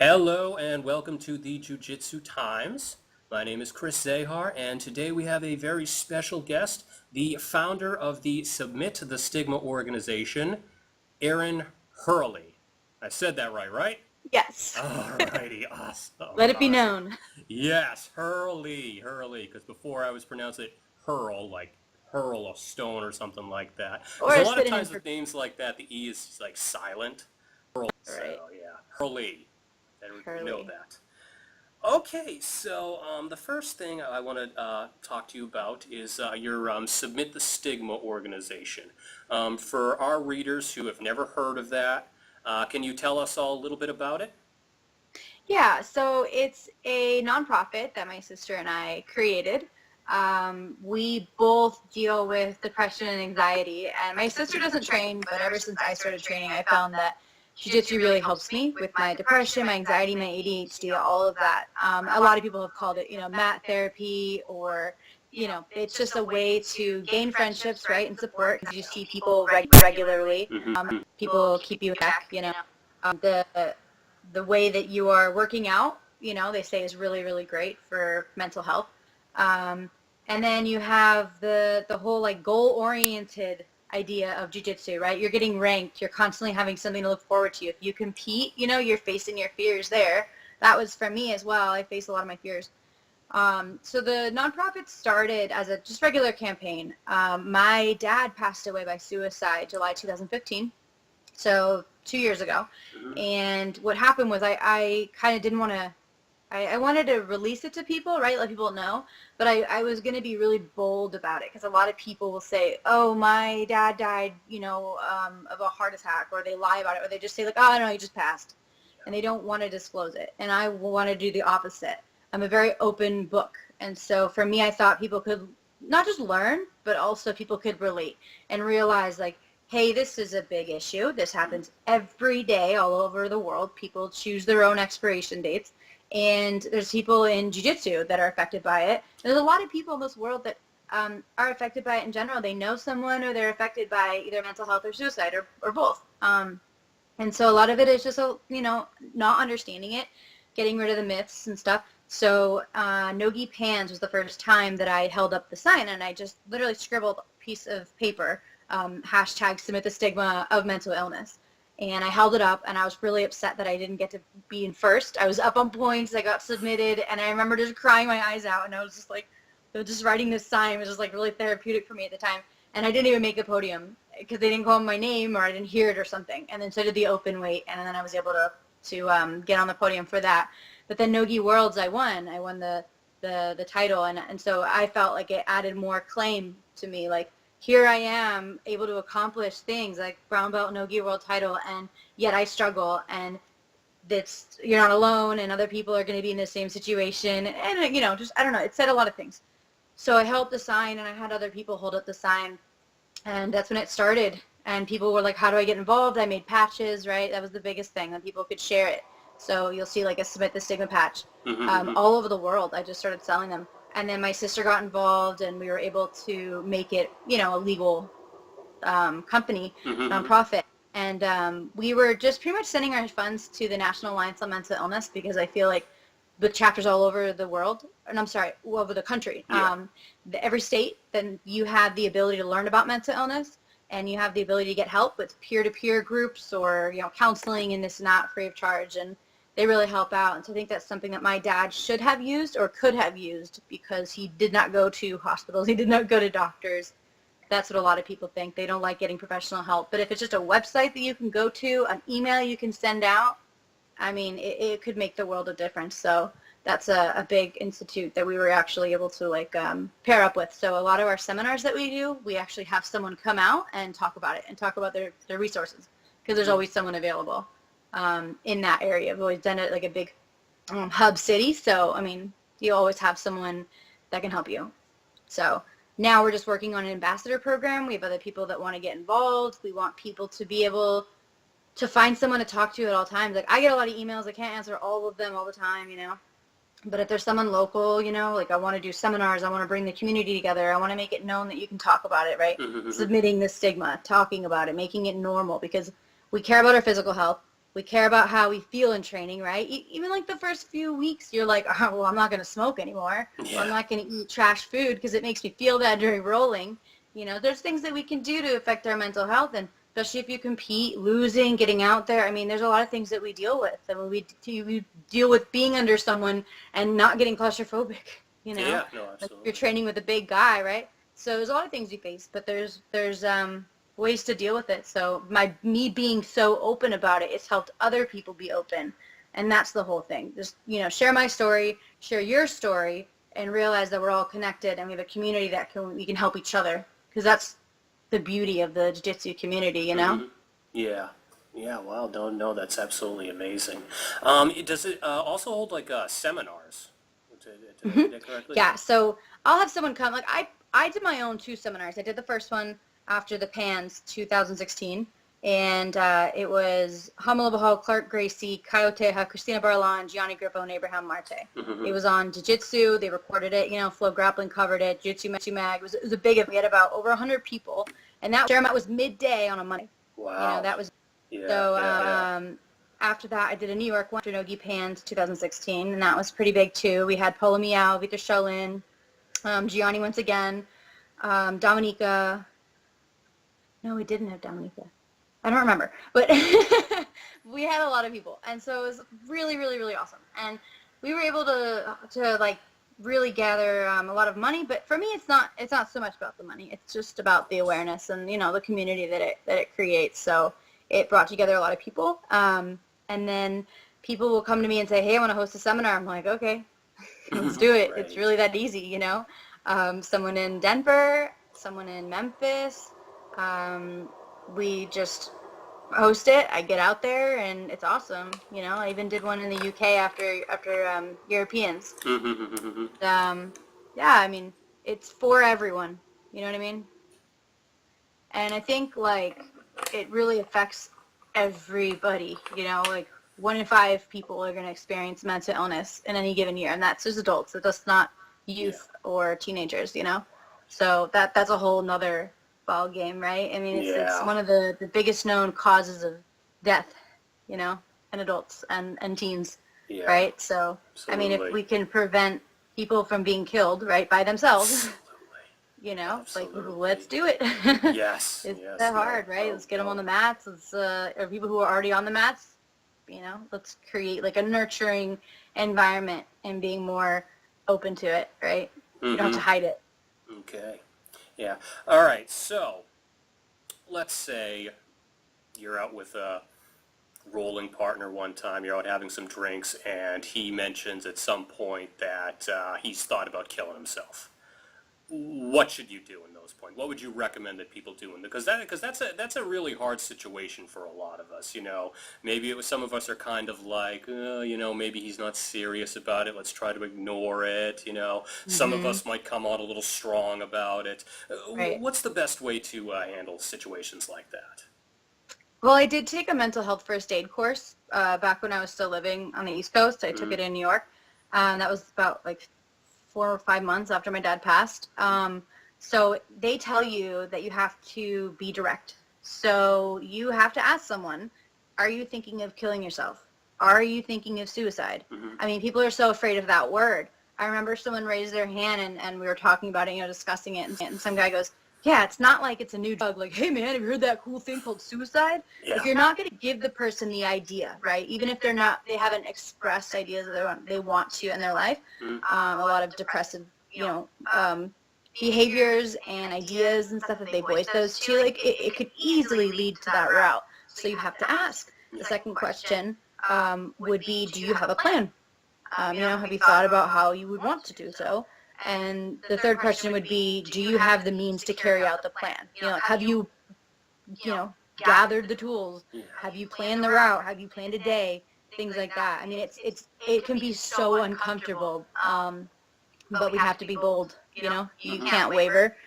Hello and welcome to the Jiu-Jitsu Times. My name is Chris Zahar, and today we have a very special guest, the founder of the Submit the Stigma organization, Erin Herle. I said that right? Yes. Alrighty, awesome. Let it be known. Yes, Herle, because before I was pronouncing it Hurl, like hurl a stone or something like that. Or Because a a lot of synonym times for with names like that, the E is like silent. So right. yeah, Herle. Everybody know Hurley. that. Okay, so the first thing I want to talk to you about is your Submit the Stigma organization. For our readers who have never heard of that, can you tell us all a little bit about it? Yeah, so it's a nonprofit that my sister and I created. We both deal with depression and anxiety, and my sister doesn't train, but ever since I started training, I found that Jiu-Jitsu really helps me with my depression, my anxiety, my ADHD, all of that. A lot of people have called it, mat therapy, or, it's just a way to gain friendships, right, and support, because you see people regularly. People keep you in check, the way that you are working out, they say is really, really great for mental health. And then you have the whole like goal-oriented idea of jiu-jitsu, right? You're getting ranked. You're constantly having something to look forward to. If you compete, you're facing your fears there. That was for me as well. I faced a lot of my fears. So the nonprofit started as a just regular campaign. My dad passed away by suicide July 2015. So 2 years ago. And what happened was I kind of didn't want to, I wanted to release it to people, right? Let people know. But I was going to be really bold about it, because a lot of people will say, oh, my dad died, of a heart attack, or they lie about it, or they just say like, oh, no, he just passed. And they don't want to disclose it. And I want to do the opposite. I'm a very open book. And so for me, I thought people could not just learn, but also people could relate and realize like, hey, this is a big issue. This happens every day all over the world. People choose their own expiration dates. And there's people in jiu-jitsu that are affected by it. There's a lot of people in this world that are affected by it in general. They know someone, or they're affected by either mental health or suicide, or both. And so a lot of it is just, not understanding it, getting rid of the myths and stuff. So Nogi Pans was the first time that I held up the sign, and I just literally scribbled a piece of paper, hashtag submit the stigma of mental illness. And I held it up, and I was really upset that I didn't get to be in first. I was up on points, I got submitted, and I remember just crying my eyes out, and I was just like, just writing this sign was just like really therapeutic for me at the time. And I didn't even make a podium because they didn't call my name, or I didn't hear it or something. And then so I did the open weight, and then I was able to get on the podium for that. But then Nogi Worlds, I won the title, and so I felt like it added more claim to me, like, here I am able to accomplish things like brown belt Nogi world title, and yet I struggle, and you're not alone, and other people are going to be in the same situation, and just, I don't know, it said a lot of things. So I held up the sign, and I had other people hold up the sign, and that's when it started. And people were like, how do I get involved? I made patches, right? That was the biggest thing, that people could share it. So you'll see like a Submit the Stigma patch all over the world. I just started selling them. And then my sister got involved, and we were able to make it, a legal company, nonprofit. And we were just pretty much sending our funds to the National Alliance on Mental Illness, because I feel like with chapters all over the world, and all over the country, every state, then you have the ability to learn about mental illness, and you have the ability to get help with peer-to-peer groups, or, counseling and this and that, free of charge. And they really help out. And so I think that's something that my dad should have used, or could have used, because he did not go to hospitals. He did not go to doctors. That's what a lot of people think. They don't like getting professional help. But if it's just a website that you can go to, an email you can send out, I mean, it could make the world a difference. So that's a big institute that we were actually able to pair up with. So a lot of our seminars that we do, we actually have someone come out and talk about it, and talk about their resources, because there's always someone available in that area. I've always done it like a big hub city. So, I mean, you always have someone that can help you. So now we're just working on an ambassador program. We have other people that want to get involved. We want people to be able to find someone to talk to at all times. Like, I get a lot of emails. I can't answer all of them all the time, But if there's someone local, like I want to do seminars, I want to bring the community together, I want to make it known that you can talk about it, right? Submitting the stigma, talking about it, making it normal, because we care about our physical health. We care about how we feel in training, right? Even like the first few weeks, you're like, oh, well, I'm not going to smoke anymore. Yeah. Or I'm not going to eat trash food because it makes me feel bad during rolling. You know, there's things that we can do to affect our mental health, and especially if you compete, losing, getting out there. I mean, there's a lot of things that we deal with. I mean, we deal with being under someone and not getting claustrophobic, you know? Yeah, no, Like absolutely. you're training with a big guy, right? So there's a lot of things you face, but there's ways to deal with it. So me being so open about it, it's helped other people be open. And that's the whole thing. Just, you know, share my story, share your story, and realize that we're all connected and we have a community that we can help each other. Because that's the beauty of the jiu-jitsu community, you know? Yeah. Yeah, wow, no, that's absolutely amazing. Does it also hold like seminars? Did I read that correctly? Yeah, so I'll have someone come. Like I did my own 2 seminars. I did the first one after the Pans 2016, and it was Hamala Bahal, Clark Gracie, Coyoteja, Christina Barlan, Gianni Grippo, and Abraham Marte. It was on Jiu-Jitsu. They recorded it. You know, Flow Grappling covered it. Jiu-Jitsu Mag. It was a big event. We had about over 100 people, and that Jeremiah was midday on a Monday. Wow. You know, that was Yeah, so. yeah. After that, I did a New York one, Nogi Pans 2016, and that was pretty big too. We had Polo Miao, Victor Sholin, Gianni once again, Dominica. No, we didn't have Dominica. I don't remember, but we had a lot of people, and so it was really, really, really awesome. And we were able to like really gather a lot of money. But for me, it's not so much about the money. It's just about the awareness and, you know, the community that it creates. So it brought together a lot of people. And then people will come to me and say, hey, I want to host a seminar. I'm like, okay, let's do it. Right. It's really that easy, you know. Someone in Denver, someone in Memphis. We just host it. I get out there, and it's awesome. You know, I even did one in the UK after Europeans. Yeah, I mean, it's for everyone. You know what I mean? And I think, like, it really affects everybody, you know, like 1 in 5 people are going to experience mental illness in any given year, and that's just adults. That's not youth or teenagers, you know. So that's a whole nother ball game, right? I mean, it's one of the biggest known causes of death, you know, in adults and teens, right? So I mean, if we can prevent people from being killed, right, by themselves. You know, Absolutely. like, let's do it. Yes. It's yes, that hard, right? no, Let's get them no. on the mats. Let's, or people who are already on the mats, you know, let's create like a nurturing environment and being more open to it, right? You don't have to hide it. Okay. Yeah. All right. So, let's say you're out with a rolling partner one time, you're out having some drinks, and he mentions at some point that he's thought about killing himself. What should you do in those points? What would you recommend that people do? Because that's a really hard situation for a lot of us. You know, maybe some of us are kind of like, you know, maybe he's not serious about it. Let's try to ignore it. You know, some of us might come out a little strong about it. Right. What's the best way to handle situations like that? Well, I did take a mental health first aid course back when I was still living on the East Coast. I took it in New York. That was about like 4 or 5 months after my dad passed. So they tell you that you have to be direct. So you have to ask someone, are you thinking of killing yourself? Are you thinking of suicide? I mean, people are so afraid of that word. I remember someone raised their hand and we were talking about it, you know, discussing it. And some guy goes, yeah, it's not like it's a new drug. Like, hey, man, have you heard that cool thing called suicide? Yeah. If you're not going to give the person the idea, right, even if they haven't expressed ideas that they want to in their life, a lot of depressive, you know, behaviors and ideas and stuff, if they voice those to, like, it could easily lead to that route. So you have to ask. The second question would be, do you have a plan? You know, have you thought about how you would want to do so? And the third question would be, do you have the means to carry out the plan? You know, like, have you gathered the tools? Have you planned the route? Have you planned a day? Things like that. I mean, it can be so uncomfortable, but we have to be bold. You know, you can't waver.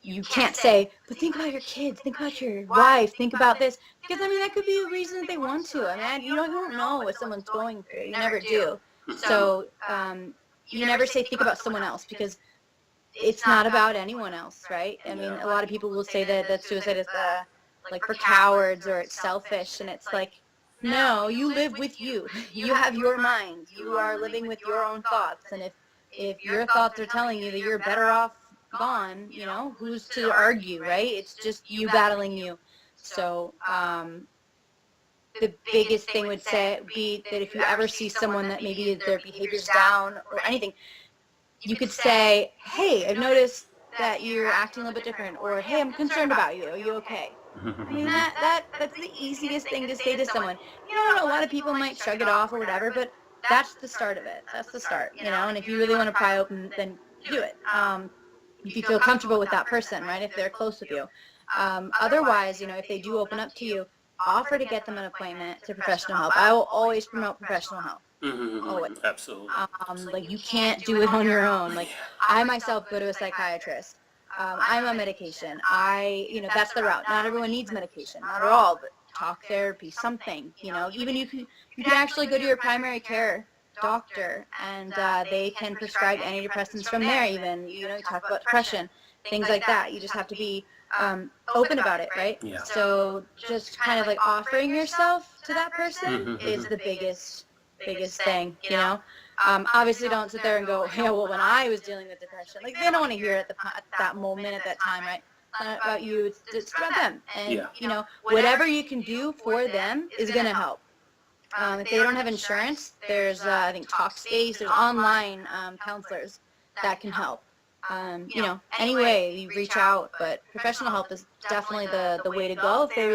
You can't say, but think about your kids, think about your wife, think about this, because I mean that could be a reason that they want to. I mean, you don't know what someone's going through. You never do. So you never say think about someone else, because it's not about anyone else, right? I mean, a lot of people will say that suicide is like for cowards or it's selfish, and it's like, No, you live with you. You have your mind. You are living with your own thoughts. And if your thoughts are telling you that you're better off gone, who's to argue, right? It's just you battling you. So, the biggest thing would say be that if you ever see someone that maybe their behavior's down or anything, you could say, hey, I've noticed that you're acting a little bit different, or hey, I'm concerned about you. Are you okay? I mean, that's the easiest thing to say to someone. A lot of people might shrug it off or whatever, but that's the start of it. That's the start, and if you really want to pry open, then do it. If you feel comfortable with that person, right, if they're close with you. Otherwise, if they do open up to you, offer to get them an appointment to professional help. I will always promote professional help. Always. Absolutely. Like, you can't do it on your own. Like, I myself go to a psychiatrist. I'm on medication. That's the route. Not everyone needs medication. Not at all, but talk therapy, something, even you can actually go to your primary care doctor, and they can prescribe antidepressants from there even. You talk about depression, things like that. You just have to be open about it, right? Yeah. So just kind of like offering yourself to that person is the biggest thing, Obviously don't sit there and go, yeah, well, when I was dealing with depression, like, they don't want to hear it at that moment, at that time, right? It's not about you, it's about them. And, whatever you can do for them is going to help. If they don't have insurance, there's, I think, Talkspace, there's online counselors that can help. Anyway, you reach out, but professional help is definitely the way to go if they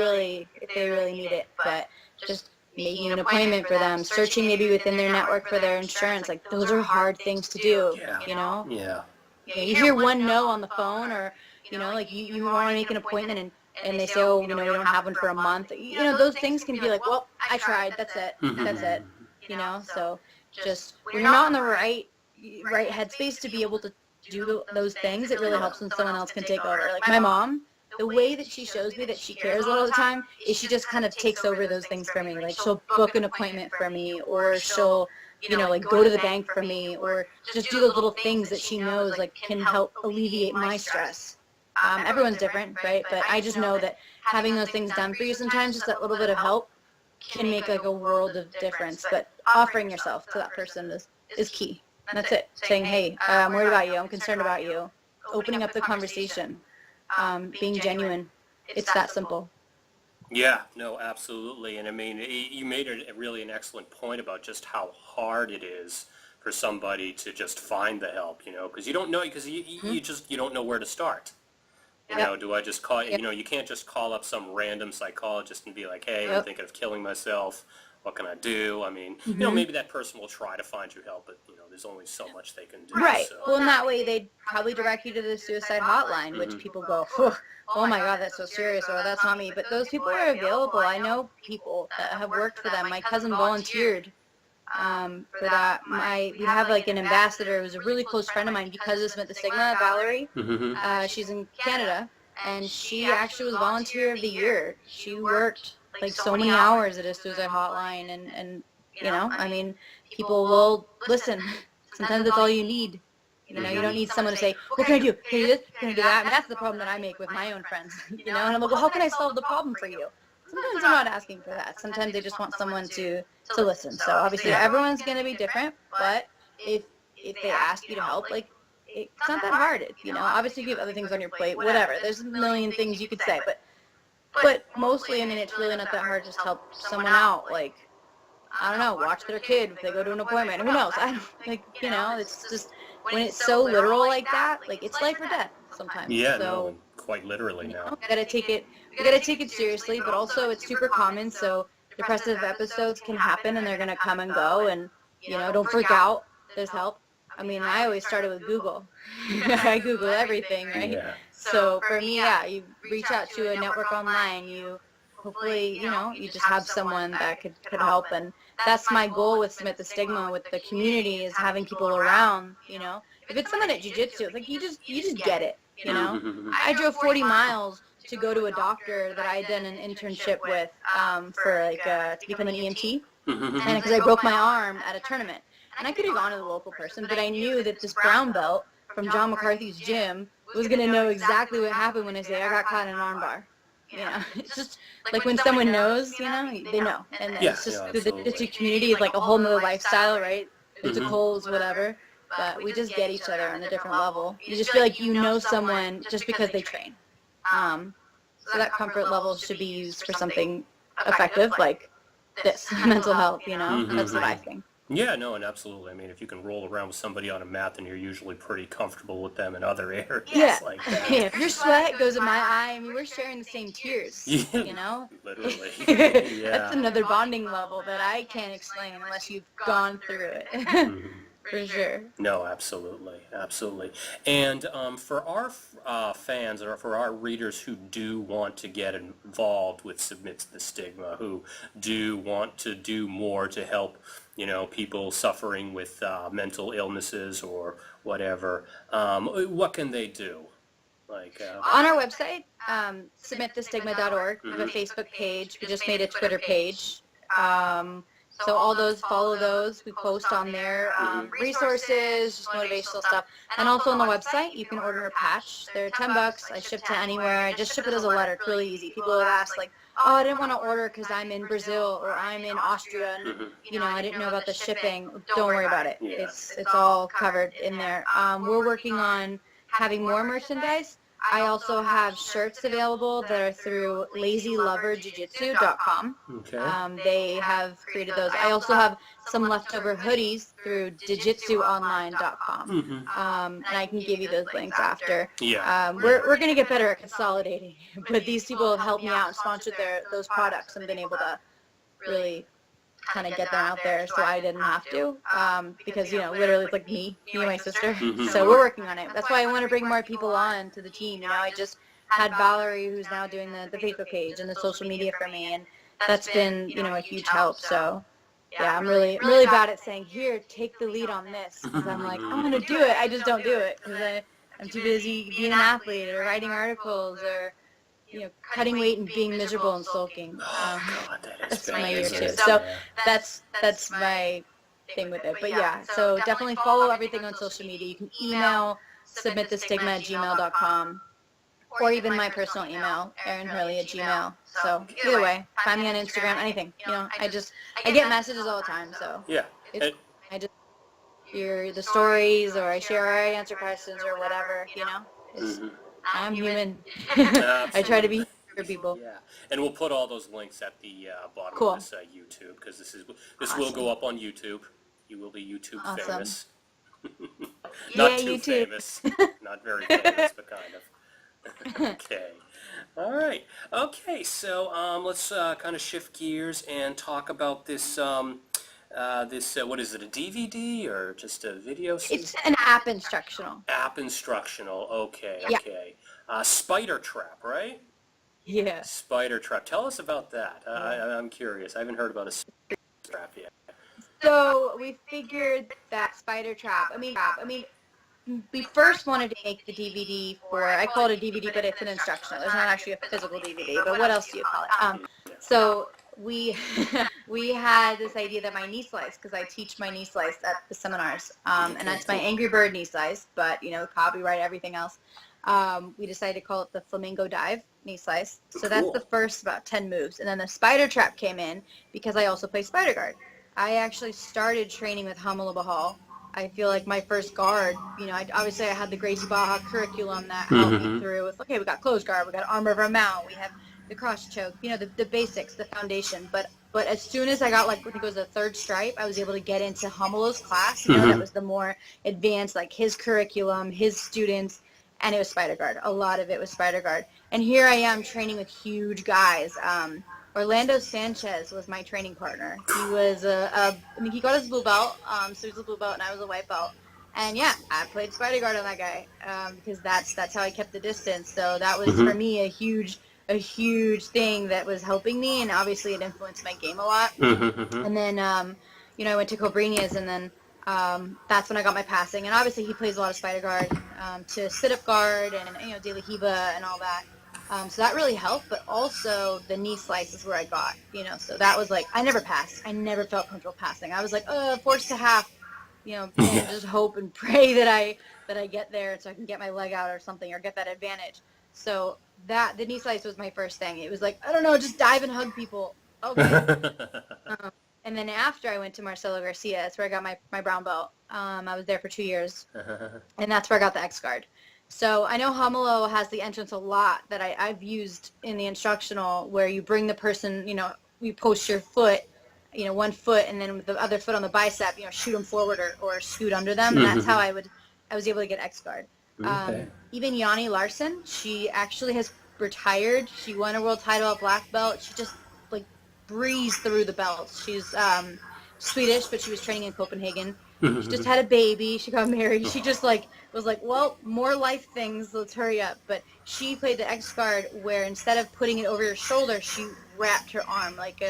really need it. But just making an appointment for them, searching maybe within their network for their insurance, like, those are hard things to do. Yeah. You hear one no on the phone, or like, you want to make an appointment and they say, oh, we don't have one for a month. Those things can be like, well, I tried, that's it. So just when you're not in the right headspace to be able to do those things, it really helps when someone else can take over. Like, my mom, the way that she shows me that she cares all the time is she just kind of takes over those things for me. Like, she'll book an appointment for me, or she'll, like, go to the bank for me, or just do those little things that she knows, like, can help alleviate my stress. Everyone's different, right? But I just know that having those things done for you sometimes, just that little bit of help, can make, like, a world of difference. But offering yourself to that person is key. And that's it. Saying, hey, I'm worried about you. I'm concerned about you. Opening up the conversation. Being genuine. It's that simple. Yeah, no, absolutely. And I mean, you made really an excellent point about just how hard it is for somebody to just find the help, because you don't know, because you don't know where to start. Do I just call, you can't just call up some random psychologist and be like, hey, I'm thinking of killing myself. What can I do? I mean, maybe that person will try to find you help, but, there's only so much they can do. Right. So. Well, in that way, they'd probably direct you to the suicide hotline, which people go, oh my God, that's so serious, or that's not me. But those people are available. I know people that have worked for them. My cousin volunteered for that. We have, like, an ambassador who's a really close friend of mine because of Smith the Stigma, Valerie. She's in Canada, and she actually was volunteer of the year. She worked, like, so many hours at a suicide hotline, and I mean, people will listen. Sometimes that's all you need. You don't need someone to say, what can I do? Can I do this? Can I do that? And that's the problem that I make with my own friends. And I'm like, well, how can I solve the problem for you? Sometimes I'm not asking for that. Sometimes they just want someone to listen. So obviously everyone's going to be different, but if they ask you to help, like, it's not that hard. Obviously if you have other things on your plate, whatever. There's a million things you could say, but mostly, I mean, it's really not that hard. Just help someone out. Like, I don't know, watch their kid if they go to an appointment. Who knows? It's just, when it's so literal like that, like, it's life or death sometimes. Yeah, so, no, quite literally now. We gotta take it seriously, but also it's super common, so depressive episodes can happen and they're gonna come and go, and, don't freak out. There's help. I mean, I always started with Google. I Google everything, right? Yeah. So for me, you reach out to a network online, you hopefully, you just have someone that could help. And that's my goal with Smith the Stigma, with the community, is having people around, If it's someone at Jiu-Jitsu, it's like, you just get it, I drove 40 miles to go to a doctor that I had done an internship with for, like, to become an EMT, and because I broke my arm at a tournament. And I could have gone to the local person, but I knew that this brown belt from John McCarthy's gym was going to know exactly what happened when I say I got caught in an arm bar. you know, it's just like when someone knows, you know, they know. And Yeah, it's just no, the absolutely. jiu-jitsu community is like a whole nother lifestyle, right? There's the Mhm. goals, whatever, but we just get each other on a different level. You just feel like you know someone just because they train. So that comfort level should be used for something effective like this, mental health, you know? That's what I think. Yeah, no, and absolutely. I mean, if you can roll around with somebody on a mat, then you're usually pretty comfortable with them in other Yeah. areas like that. Yeah, if your sweat goes in my eye, I mean, we're sharing the same tears, Yeah, you know? literally. That's Yeah. another bonding level that I can't explain unless you've gone through it. Mhm. For sure. No, absolutely, absolutely. And for our fans or for our readers who do want to get involved with Submit to the Stigma, who do want to do more to help, people suffering with mental illnesses or whatever, what can they do? Like, On our website, submitthestigma.org, we have a mhm. Facebook page. We just made a Twitter page. Um, so all those, follow those. We post on there resources, just motivational stuff. And also on the website, you can order a patch. They're $10. I ship to anywhere. I just ship it as a letter. It's really easy. People have asked like, oh, I didn't want to order because I'm in Brazil or I'm in Austria and, you know, I didn't know about the shipping. Don't worry about it. Yeah. It's all covered in there. We're working on having more merchandise. I also have shirts available that are through lazyloverjujitsu.com. Okay. They have created those. I also have some leftover hoodies through jujitsuonline.com. And I can give you those links after. Yeah. We're going to get better at consolidating, but these people have helped me out and sponsored those products and been able to really kind of get them out there so I didn't have to, because, you know, literally it's like me and my sister. So we're working on it. That's why I want to bring more people on to the team. You know, I just had Valerie, who's now doing the Facebook page and the social media for me, and that's been, you know, a huge help. So yeah, I'm really bad at saying, here, take the lead on this, because I'm like, I'm going to do it. I just don't do it because I'm too busy being an athlete or writing articles or, you know, cutting weight and being miserable and sulking. Oh, God, that is That's bad, my year isn't too. it? So Yeah. that's my thing with it. But yeah, so definitely follow everything on social media. You can email submitthestigma@gmail.com or even my personal email, Erin Herle @gmail. So either way, find me on Instagram, anything. You know, I get messages all the time. So Yeah. it's, I just hear the stories or I share or I answer questions or whatever. You know, it's, I'm human. I try to be for people. Yeah, and we'll put all those links at the bottom Cool. of this YouTube because this will go up on YouTube. You will be YouTube famous. Not Yeah, too you too. famous. Not very famous, but kind of. Okay. All right. Okay. So let's kind of shift gears and talk about this. What is it? A DVD or just a video? It's an app instructional. App instructional. Okay. Yeah. Okay. Spider Trap, right? Yeah. Spider Trap. Tell us about that. I'm curious. I haven't heard about a spider trap yet. So we figured that Spider Trap. I mean, we first wanted to make the DVD for. I call it a DVD, but it's an instructional. There's not actually a physical DVD. But what else do you call it? So we we had this idea that my knee slice, because I teach my knee slice at the seminars, and that's my Angry Bird knee slice. But you know, copyright everything else. We decided to call it the Flamingo Dive knee slice. So that's the first about 10 moves. And then the Spider Trap came in because I also play Spider Guard. I actually started training with Hamala Bahal. I feel like my first guard, you know, obviously I had the Gracie Baja curriculum that helped me through with, okay, we got closed guard, we got armor of our mount, we have the cross choke, you know, the basics, the foundation. But as soon as I got, like, I think it was the third stripe, I was able to get into Hamala's class, you know, that was the more advanced, like his curriculum, his students, and it was Spider Guard. A lot of it was Spider Guard. And here I am training with huge guys. Orlando Sanchez was my training partner. He was I mean, he got his blue belt, so he was a blue belt and I was a white belt. And yeah, I played Spider Guard on that guy, because that's how I kept the distance. So that was for me a huge thing that was helping me, and obviously it influenced my game a lot. And then, you know, I went to Cobrini's, and then that's when I got my passing. And obviously he plays a lot of Spider Guard, to sit-up guard and, you know, De La Hiva and all that. So that really helped, but also the knee slice is where I got, you know, so that was like, I never passed. I never felt comfortable passing. I was like, forced to half, you know, and just hope and pray that I get there so I can get my leg out or something or get that advantage. So the knee slice was my first thing. It was like, I don't know, just dive and hug people. Okay. Um, and then after I went to Marcelo Garcia, that's where I got my brown belt. I was there for 2 years, and that's where I got the X guard. So I know Homolo has the entrance a lot that I've used in the instructional, where you bring the person, you post your foot, one foot, and then with the other foot on the bicep, shoot them forward or scoot under them, and that's how I was able to get X guard. Okay. Even Yanni Larson, she actually has retired. She won a world title at black belt. She just like breezed through the belts. She's Swedish, but she was training in Copenhagen. She just had a baby. She got married. She just was like, well, more life things. Let's hurry up. But she played the X guard where instead of putting it over your shoulder, she wrapped her arm like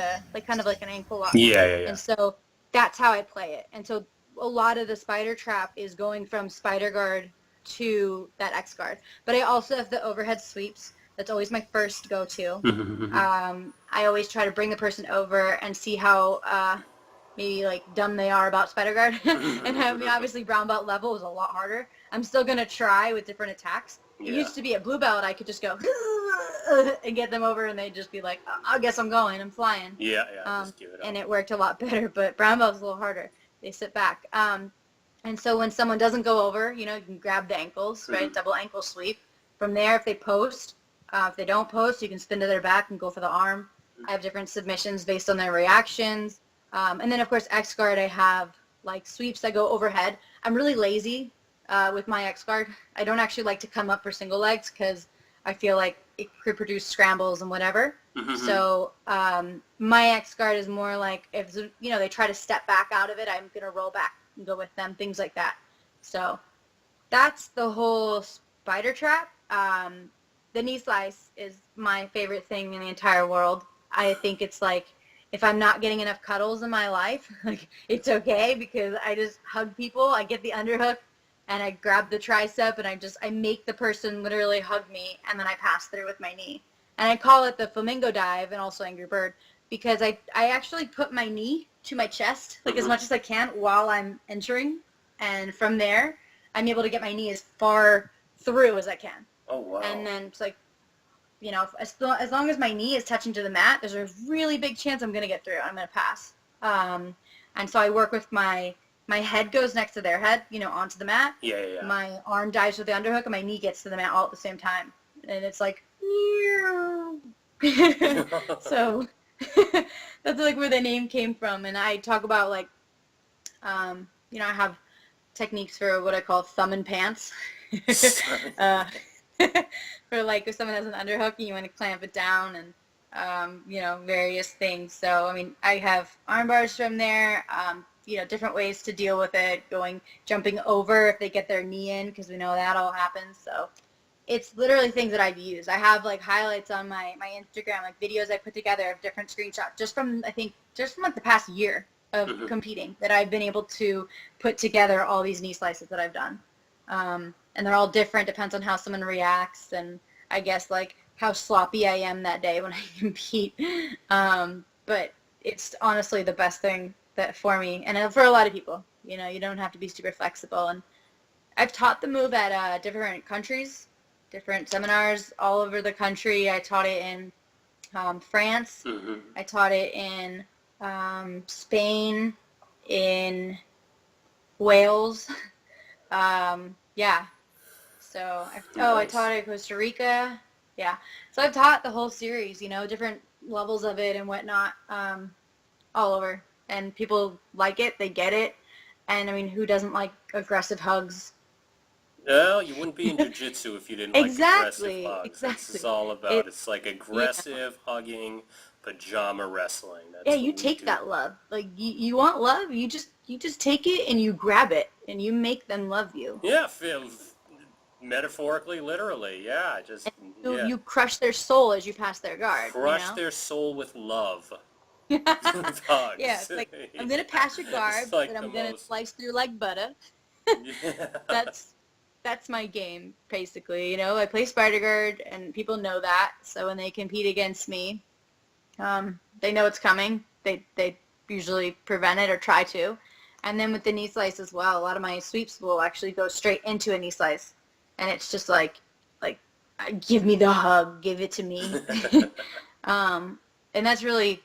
kind of like an ankle lock. Yeah. And so that's how I play it. And so a lot of the spider trap is going from spider guard to that X guard. But I also have the overhead sweeps. That's always my first go-to. I always try to bring the person over and see how maybe like dumb they are about spider guard. And I mean, obviously brown belt level is a lot harder. I'm still going to try with different attacks. It used to be at blue belt, I could just go and get them over and they'd just be like, I guess I'm going, I'm flying. Yeah, just give it up. And it worked a lot better, but brown belt's a little harder. They sit back. And so when someone doesn't go over, you can grab the ankles, right? Double ankle sweep. From there, if they post, if they don't post, you can spin to their back and go for the arm. I have different submissions based on their reactions. And then, of course, X guard, I have like sweeps that go overhead. I'm really lazy with my X guard. I don't actually like to come up for single legs because I feel like it could produce scrambles and whatever. So my X guard is more like if they try to step back out of it, I'm gonna roll back and go with them, things like that. So that's the whole spider trap. The knee slice is my favorite thing in the entire world. I think it's like if I'm not getting enough cuddles in my life, like it's okay because I just hug people. I get the underhook and I grab the tricep and I make the person literally hug me and then I pass through with my knee. And I call it the flamingo dive and also Angry Bird because I actually put my knee to my chest like as much as I can while I'm entering. And from there, I'm able to get my knee as far through as I can. Oh, wow. And then it's like, as long as my knee is touching to the mat, there's a really big chance I'm going to get through. I'm going to pass. And so I work with my head goes next to their head, onto the mat. Yeah. My arm dives with the underhook and my knee gets to the mat all at the same time. And it's like, so that's like where the name came from. And I talk about like, I have techniques for what I call thumb and pants. For like if someone has an underhook and you want to clamp it down and various things. So I mean I have arm bars from there, different ways to deal with it, jumping over if they get their knee in because we know that all happens. So it's literally things that I've used. I have like highlights on my Instagram, like videos I put together of different screenshots just from like the past year of competing that I've been able to put together all these knee slices that I've done. And they're all different, depends on how someone reacts and I guess like how sloppy I am that day when I compete. But it's honestly the best thing that for me and for a lot of people, you don't have to be super flexible. And I've taught the move at different countries, different seminars all over the country. I taught it in France. I taught it in Spain, in Wales. Yeah. So, I taught it in Costa Rica. Yeah. So I've taught the whole series, different levels of it and whatnot, all over. And people like it. They get it. And, I mean, who doesn't like aggressive hugs? Well, you wouldn't be in jiu-jitsu if you didn't like aggressive hugs. Exactly. That's what it's all about. It's like aggressive hugging, pajama wrestling. That's you take that love. Like, you want love, you just take it and you grab it and you make them love you. Yeah, metaphorically, literally, yeah. You crush their soul as you pass their guard. Crush their soul with love. Hugs. Yeah, it's like, I'm going to pass your guard, like but I'm going to slice through like butter. Yeah. That's my game, basically. I play spider guard, and people know that. So when they compete against me, they know it's coming. They usually prevent it or try to. And then with the knee slice as well, a lot of my sweeps will actually go straight into a knee slice. And it's just like give me the hug, give it to me. And that's really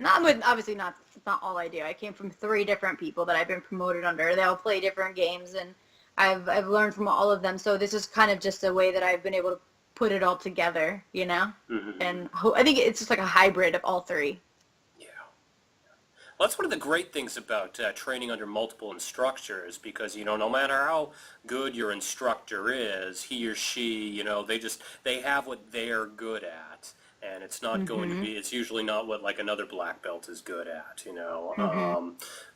obviously not all I do. I came from 3 different people that I've been promoted under. They all play different games, and I've learned from all of them. So this is kind of just a way that I've been able to put it all together, you know. And I think it's just like a hybrid of all 3. Yeah. Well, that's one of the great things about training under multiple instructors, because, no matter how good your instructor is, he or she, they have what they're good at. And it's not going to be, it's usually not what like another black belt is good at,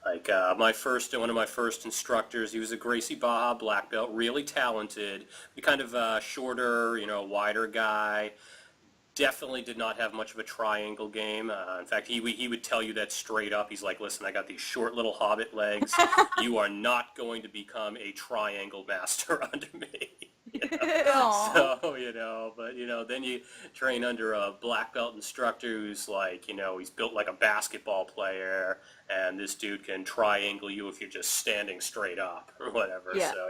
one of my first instructors, he was a Gracie Baja black belt, really talented, kind of shorter, wider guy. Definitely did not have much of a triangle game. In fact, he would tell you that straight up. He's like, listen, I got these short little hobbit legs. You are not going to become a triangle master under me. Then you train under a black belt instructor who's like, he's built like a basketball player, and this dude can triangle you if you're just standing straight up or whatever. Yeah. So,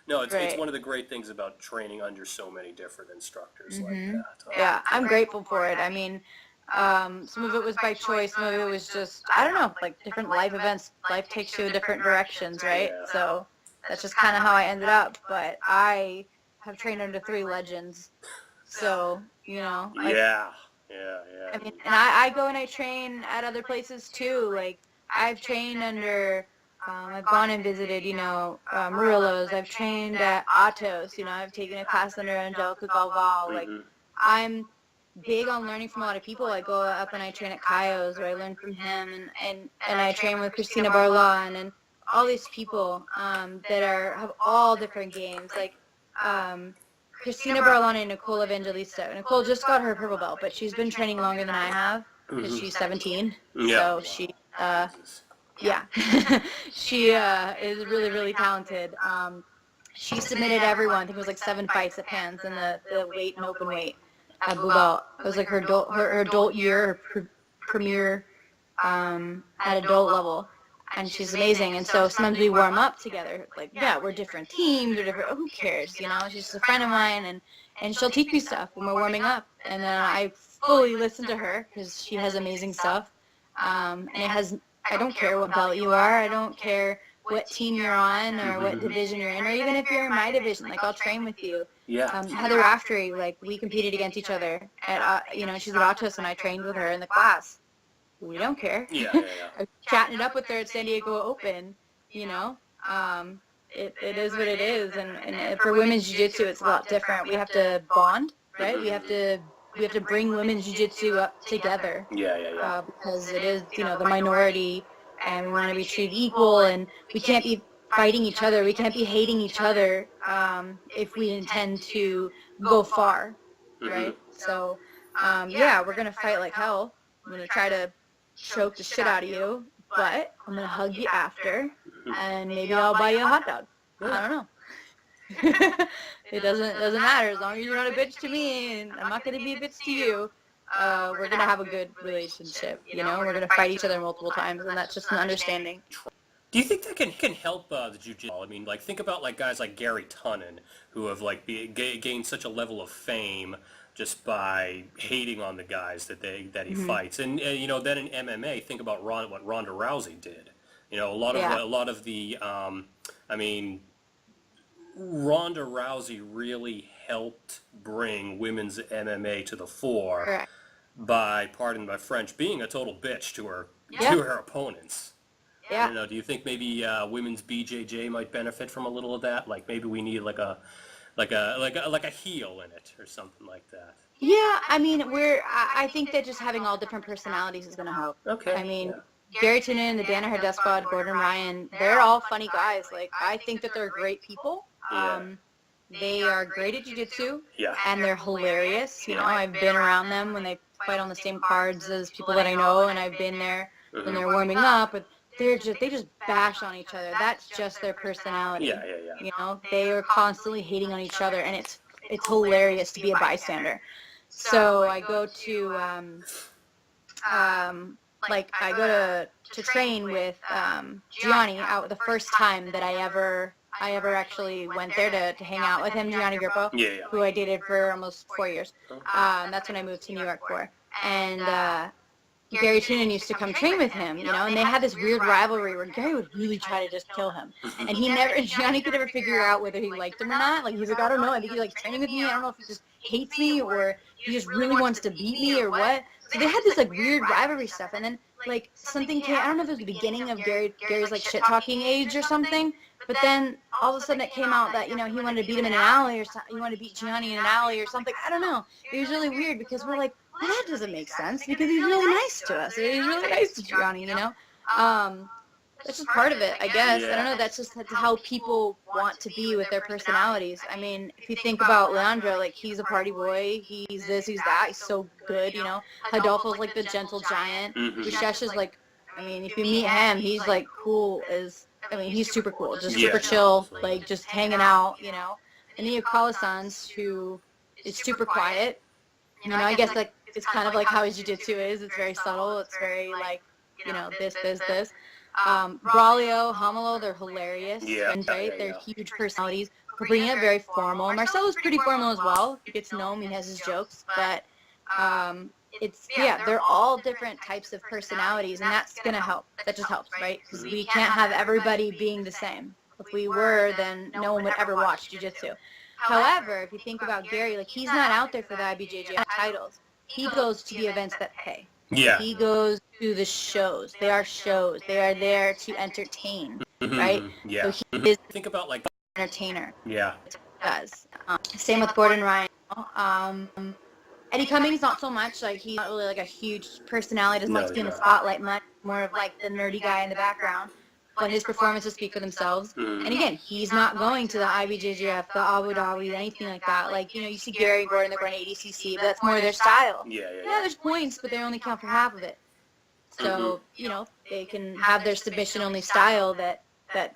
it's one of the great things about training under so many different instructors like that. Yeah, I'm grateful for it. I mean, some of it was by choice, some of it was just, I don't know, like different life events. Life takes you in different directions, right? Yeah. So that's just kind of how I ended up. But I have trained under 3 legends. So, Yeah. I mean, and I go and I train at other places too. Like, I've trained under, I've gone and visited, Murillo's. I've trained at Atos. I've taken a class under Angelica Galval. Like, I'm big on learning from a lot of people. I go up and I train at Caio's, where I learn from him, and I train with Christina Barlan and all these people that have all different games. Like, Christina Barlan and Nicole Evangelista. Nicole just got her purple belt, but she's been training longer than I have because she's 17. Yeah. So she, she is really, really talented. She submitted everyone. I think it was like 7 fights at Pans in the weight and open weight at blue belt. It was like her adult year, her premiere at adult level. And she's amazing. And so sometimes we warm up together. Like, yeah, we're different teams. We're different. Who cares? She's just a friend of mine, and she'll teach me stuff when we're warming up. And then I fully listen to her because she has amazing stuff. And I don't care what belt you are. I don't care what team you're on or what division you're in, or even if you're in my division. Like, I'll train with you. Yeah. Heather Raftery, like, we competed against each other at, she's at Autos, and I trained with her in the class. We don't care. Yeah. I'm chatting it up with her at San Diego Open, It is what it is, and for women's jiu-jitsu, it's a lot different. We have to bond, right? We have to bring women's jiu-jitsu up together. Yeah. Because it is, the minority, and we want to be treated equal, and we can't be fighting each other. We can't be hating each other if we intend to go far, right? So, we're going to fight like hell. I'm going to try to choke the shit out of you, but I'm going to hug you after, and maybe I'll buy you a hot dog. I don't know. It doesn't matter. As long as you're not a bitch to me, and I'm not going to be a bitch to you, we're going to have a good relationship, We're going to fight each other multiple times, and that's just an understanding. Do you think that can help the jiu-jitsu? I mean, like, think about like guys like Gary Tunnon, who have like gained such a level of fame just by hating on the guys that he fights, and then in MMA, think about what Ronda Rousey did. A lot of the Ronda Rousey really helped bring women's MMA to the fore. Correct. By, pardon my French, being a total bitch to her opponents. Yeah. I don't know. Do you think maybe women's BJJ might benefit from a little of that? Like maybe we need like a heel in it or something like that. Yeah, I mean, I think that just having all different personalities is going to help. Okay. I mean, Gary Tunin, the Danaher Despot, Gordon Ryan, they're all funny guys. Like, I think that they're great people. They are great at jiu-jitsu, and they're hilarious. I've been around them when they fight on the same cards as people that I know, and I've been there when they're warming up. But they just bash on each other. That's just their personality. Yeah. They are constantly hating on each other, and it's hilarious to be a bystander. So I go to I go to train with Gianni out the first time that I I ever actually went there to hang out with him, Gianni Grippo, Yeah, yeah. who I dated for almost 4 years. That's when I moved to New York for. And Gary Toonan used to come train with him, and they had this weird rivalry where Gary would really try to just kill him. And Gianni could never figure out whether he liked him or not. Like, he's like, I don't know, I think he likes training with me. I don't know if he just hates me or he just really wants to beat me or what. So they had this, like, weird rivalry stuff. And then, like, something came, I don't know if it was the beginning of Gary's, like, shit-talking age or something, but then all of a sudden it came out that, he wanted to beat him in an alley or something. He wanted to beat Gianni in an alley or something. I don't know. It was really weird because we're like, well, that doesn't make sense because he's really nice to us. He's really nice to Gianni, That's just part of it, I guess. I don't know. That's how people want to be with their personalities. I mean, if you think about Leandro, like, he's a party boy. He's this, he's that. He's so good, Adolfo's like the gentle giant. Ushesh is like, I mean, if you meet him, he's like cool as, he's super cool. Just super chill, like just hanging out, And then you have Kala-sans, who is super quiet. I guess, like, it's kind of like how his jiu-jitsu is. It's very subtle. It's very, like, this. Braulio, Hamelo, they're hilarious. Right? They're huge personalities. Cobrinha, very formal. Marcelo's pretty formal as well. You get to know him. He has his jokes. But they're all different types of personalities, and that's going to help. That just helps, right? Because we can't have everybody being the same. If we were, then no one would ever watch jiu-jitsu. However, if you think about Gary, like, he's not out there for the IBJJ titles. He goes to the events that pay. Yeah. He goes to the shows. They are shows. They are there to entertain, right? Yeah. So he is Think about, like, an entertainer. Yeah. Does. Same with Gordon Ryan. Eddie Cummings, not so much. Like, he's not really, like, a huge personality. Doesn't like to be in the spotlight much. More of, like, the nerdy guy in the background. But his performances speak for themselves. And again, he's not going to the IBJJF, the Abu Dhabi, anything like that. Like, you see Gary and Gordon, they're going to ADCC, but that's more their style. Yeah, there's points, but they only count for half of it. So, they can have their submission-only style that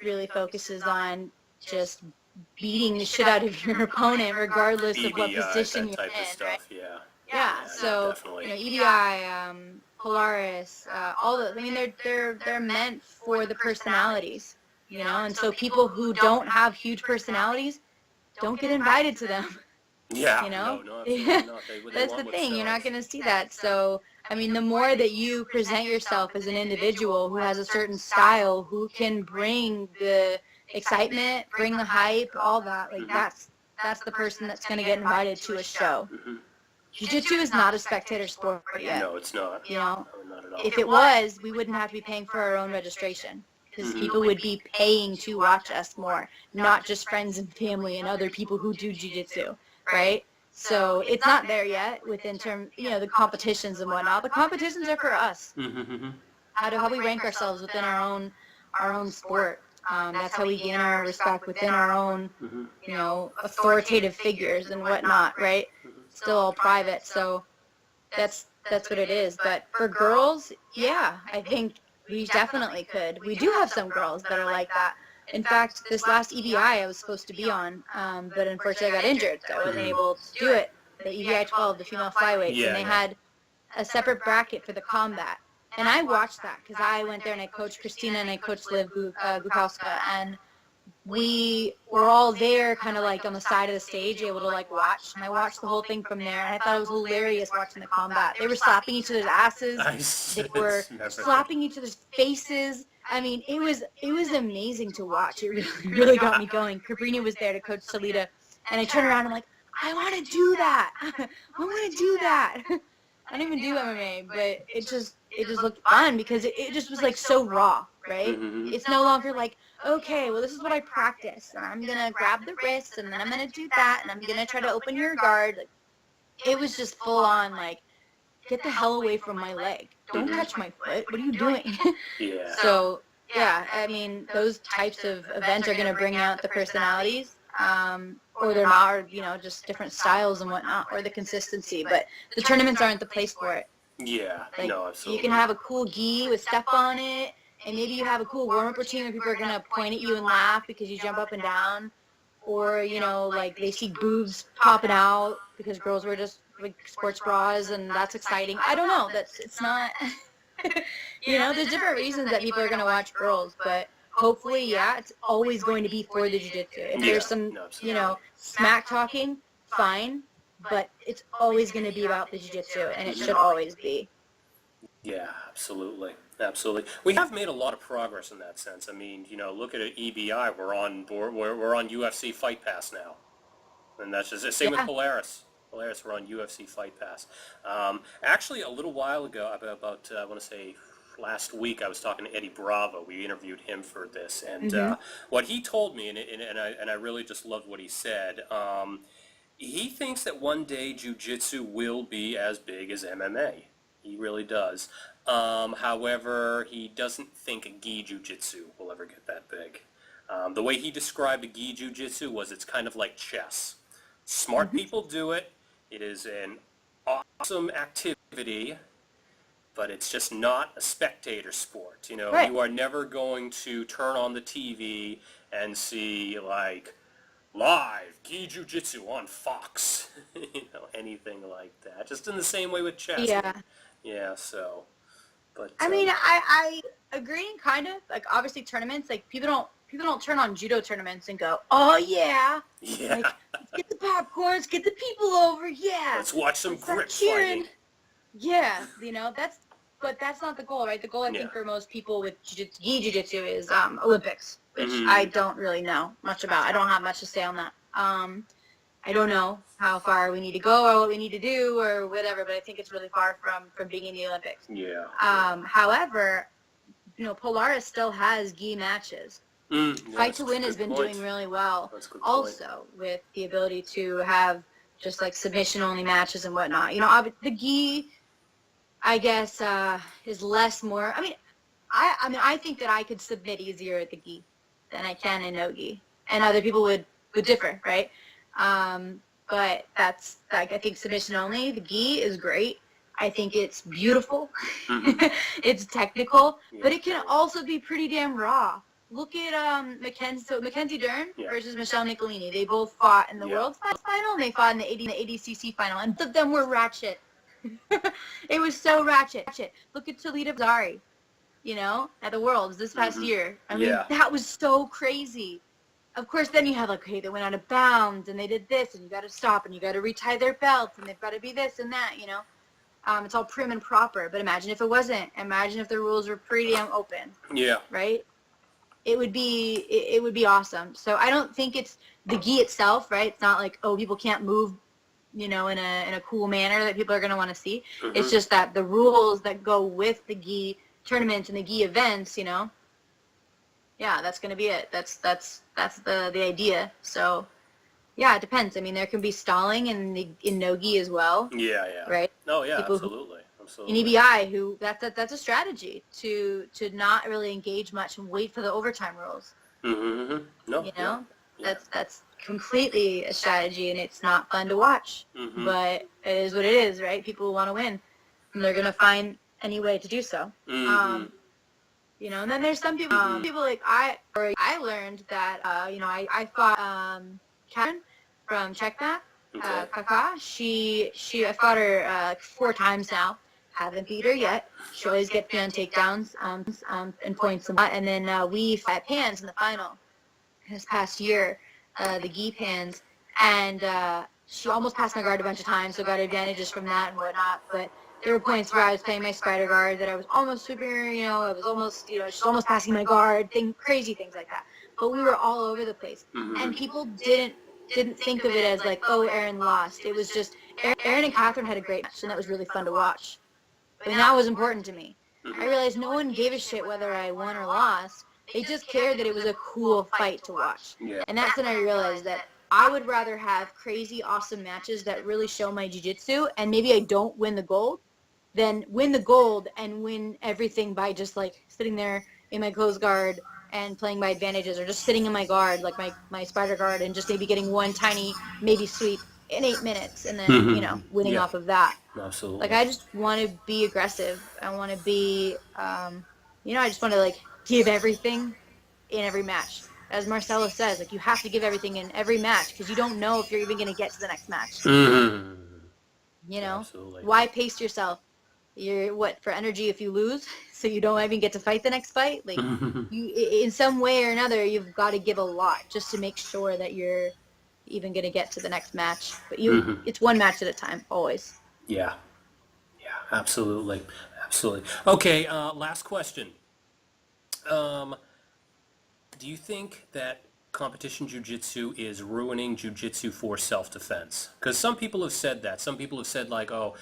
really focuses on just beating the shit out of your opponent, regardless of what position you're in. Right? Yeah, so, EDI, Polaris, all those. They're meant for the personalities, and so people who don't have huge personalities don't get invited to them. Yeah, no, absolutely not. That's the thing. You're not going to see that. So, the more that you present yourself as an individual who has a certain style, who can bring the excitement, bring the hype, all that, like, that's the person that's going to get invited to a show. Jiu-Jitsu is not a spectator sport yet. No, it's not. No, not at all. If it was, we wouldn't have to be paying for our own registration because people would be paying to watch us more, not just friends and family and other people who do jiu-jitsu, right? So it's not there yet within the competitions and whatnot. The competitions are for us. How we rank ourselves within our own sport. That's how we gain our respect within our own, authoritative figures and whatnot, right? Still all private, so that's what it is. But for girls, yeah, I think we definitely could. We do have some girls that are like that. In fact, this last EBI I was supposed to be on, but unfortunately I got injured, so I wasn't able to do it. The EBI 12, the female flyweights, and they had a separate bracket for the combat. And I watched that because I went there and I coached Christina and I coached Liv Gukowska, and we were all there kind of like on the side of the stage able to like watch, and I watched the whole thing from there, and I thought it was hilarious watching the combat. They were slapping each other's asses. They were slapping each other's faces. It was amazing to watch. It really got me going. Cabrina was there to coach Salita, and I turned around and I'm like, I want to do that. I want to do that. I don't even do MMA, but it just looked fun because it just was like so raw, right? It's no longer like, okay, well, this is what I practice, and I'm going to grab the wrist, and then I'm going to do that, and I'm going to try to open your guard. Like, it was just full on, like, get the hell away from my leg. Don't touch my foot. What are you doing? Yeah. So, yeah, those types of events are going to bring out the personalities, or they're not, or, just different styles and whatnot, or the consistency. But the tournaments aren't the place for it. Yeah, like, no, absolutely. You can have a cool gi with stuff on it, and maybe you have a cool warm-up routine where people are going to point at you and laugh because you jump up and down, or, like they see boobs popping out because girls wear just like sports bras, and that's exciting. I don't know. It's not, there's different reasons that people are going to watch girls, but hopefully, yeah, it's always going to be for the jiu-jitsu. If there's some, you know, smack talking, fine, but it's always going to be about the jiu-jitsu, and it should always be. Yeah, absolutely. Absolutely. We have made a lot of progress in that sense. I mean, you know, look at it, EBI. We're on board. We're on UFC Fight Pass now, and that's just the same with Yeah. Polaris. Polaris, we're on UFC Fight Pass. Actually, a little while ago, about I want to say last week, I was talking to Eddie Bravo. We interviewed him for this, and what he told me, and I really just loved what he said. He thinks that one day Jiu-Jitsu will be as big as MMA. He really does. However, he doesn't think a gi jiu-jitsu will ever get that big. The way he described a gi jiu-jitsu was it's kind of like chess. Smart people do it. It is an awesome activity, but it's just not a spectator sport. You know, Right. you are never going to turn on the TV and see, like, live gi jiu-jitsu on Fox. You know, anything like that. Just in the same way with chess. Yeah. Yeah, so, but I mean, I agree, kind of. Like, obviously, tournaments, like, people don't turn on judo tournaments and go, oh, yeah. yeah, Like, let's get the popcorn, let's get the people over, yeah. let's watch some Let's start grip cheering. fighting. Yeah, you know, but that's not the goal, right? The goal, I think, for most people with gi jiu-jitsu is Olympics, which I don't really know much about. I don't have much to say on that. I don't know how far we need to go or what we need to do or whatever, but I think it's really far from being in the Olympics. Yeah. However, you know, Polaris still has gi matches. Yeah, Fight to Win has been doing really well also with the ability to have just like submission only matches and whatnot. You know, the gi, I guess, is less more. I mean, I think that I could submit easier at the gi than I can in no gi, and other people would differ, right? But that's like, I think submission only. The gi is great. I think it's beautiful. It's technical, but it can also be pretty damn raw. Look at Mackenzie Dern versus Michelle Nicolini. They both fought in the World Final, and they fought in the ADCC final, and both of them were ratchet. It was so ratchet. Look at Toledo Zari, you know, at the Worlds this past year. I mean, that was so crazy. Of course, then you have like, okay, they went out of bounds, and they did this, and you got to stop, and you got to retie their belts, and they've got to be this and that, you know. It's all prim and proper. But imagine if it wasn't. Imagine if the rules were pretty damn open. Yeah. Right? It would be awesome. So I don't think it's the gi itself, right? It's not like, oh, people can't move, you know, in a cool manner that people are going to want to see. It's just that the rules that go with the gi tournaments and the gi events, you know. Yeah, that's going to be it. That's the idea. So yeah, it depends. I mean, there can be stalling in no gi as well. Yeah. Right? Oh yeah, people absolutely. In EBI, that's a strategy to not really engage much and wait for the overtime rules. No, you know, that's completely a strategy, and it's not fun to watch. But it is what it is, right? People want to win, and they're gonna find any way to do so. You know, and then there's some people, like I learned that you know, I fought Karen from Czechia, Kaka. I fought her 4 times now. Haven't beat her yet. She always gets me on takedowns and points. And then we fought Pans in the final this past year, the gi Pans. And she almost passed my guard a bunch of times, so got advantages from that and whatnot. But there were points where I was playing my spider guard that I was almost sweeping her, you know, I was almost, you know, she's almost passing my guard, crazy things like that. But we were all over the place. And people didn't think of it as like, oh, Erin lost. It was just, Erin and Catherine had a great match, and that was really fun to watch. I mean, that was important to me. I realized no one gave a shit whether I won or lost. They just cared that it was a cool fight to watch. And that's when I realized that I would rather have crazy, awesome matches that really show my jiu-jitsu, and maybe I don't win the gold, than win the gold and win everything by just, like, sitting there in my closed guard and playing my advantages, or just sitting in my guard, like my spider guard, and just maybe getting one tiny, maybe sweep in 8 minutes, and then, you know, winning off of that. Absolutely. Like, I just want to be aggressive. I want to be, you know, I just want to, like, give everything in every match. As Marcelo says, like, you have to give everything in every match, because you don't know if you're even going to get to the next match. You know? Absolutely. Why pace yourself? You're what for energy if you lose, so you don't even get to fight the next fight. Like you, in some way or another, you've got to give a lot just to make sure that you're even going to get to the next match. But it's one match at a time, always. Yeah, yeah, absolutely, absolutely. Okay, last question. Um, do you think that competition jiu-jitsu is ruining jiu-jitsu for self-defense? Because some people have said that. Some people have said like, oh,